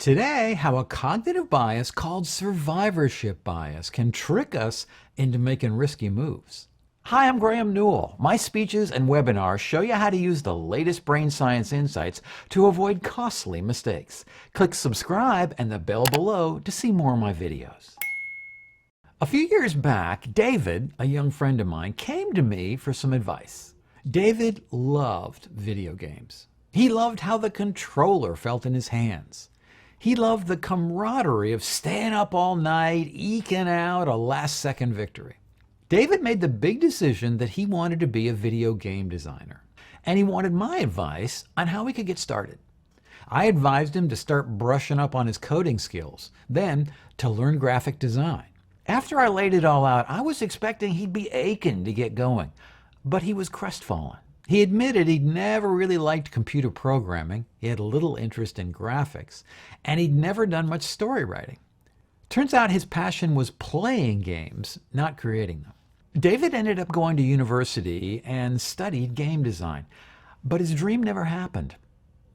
Today, how a cognitive bias called survivorship bias can trick us into making risky moves. Hi, I'm Graeme Newell. My speeches and webinars show you how to use the latest brain science insights to avoid costly mistakes. Click subscribe and the bell below to see more of my videos. A few years back, David, a young friend of mine, came to me for some advice. David loved video games. He loved how the controller felt in his hands. He loved the camaraderie of staying up all night, eking out a last-second victory. David made the big decision that he wanted to be a video game designer, and he wanted my advice on how he could get started. I advised him to start brushing up on his coding skills, then to learn graphic design. After I laid it all out, I was expecting he'd be aching to get going, but he was crestfallen. He admitted he'd never really liked computer programming, he had little interest in graphics, and he'd never done much story writing. Turns out his passion was playing games, not creating them. David ended up going to university and studied game design, but his dream never happened.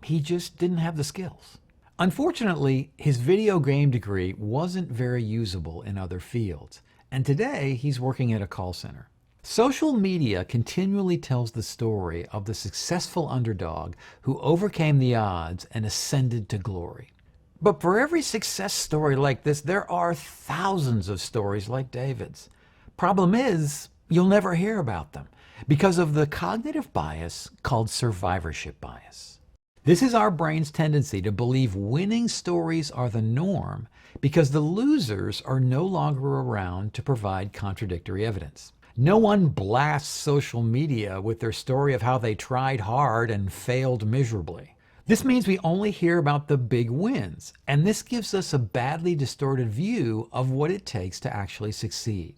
He just didn't have the skills. Unfortunately, his video game degree wasn't very usable in other fields, and today he's working at a call center. Social media continually tells the story of the successful underdog who overcame the odds and ascended to glory. But for every success story like this, there are thousands of stories like David's. Problem is, you'll never hear about them because of the cognitive bias called survivorship bias. This is our brain's tendency to believe winning stories are the norm because the losers are no longer around to provide contradictory evidence. No one blasts social media with their story of how they tried hard and failed miserably. This means we only hear about the big wins, and this gives us a badly distorted view of what it takes to actually succeed.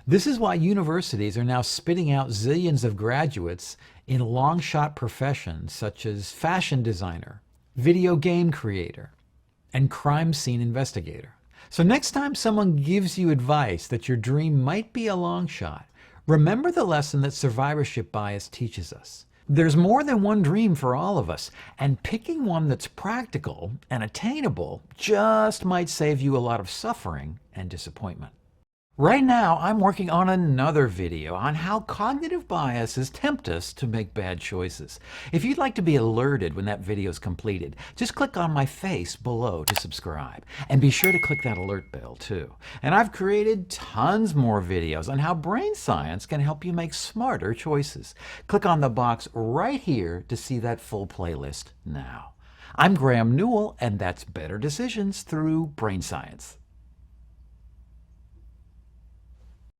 This is why universities are now spitting out zillions of graduates in long-shot professions such as fashion designer, video game creator, and crime scene investigator. So next time someone gives you advice that your dream might be a long shot, remember the lesson that survivorship bias teaches us. There's more than one dream for all of us, and picking one that's practical and attainable just might save you a lot of suffering and disappointment. Right now, I'm working on another video on how cognitive biases tempt us to make bad choices. If you'd like to be alerted when that video is completed, just click on my face below to subscribe. And be sure to click that alert bell too. And I've created tons more videos on how brain science can help you make smarter choices. Click on the box right here to see that full playlist now. I'm Graeme Newell, and that's Better Decisions Through Brain Science.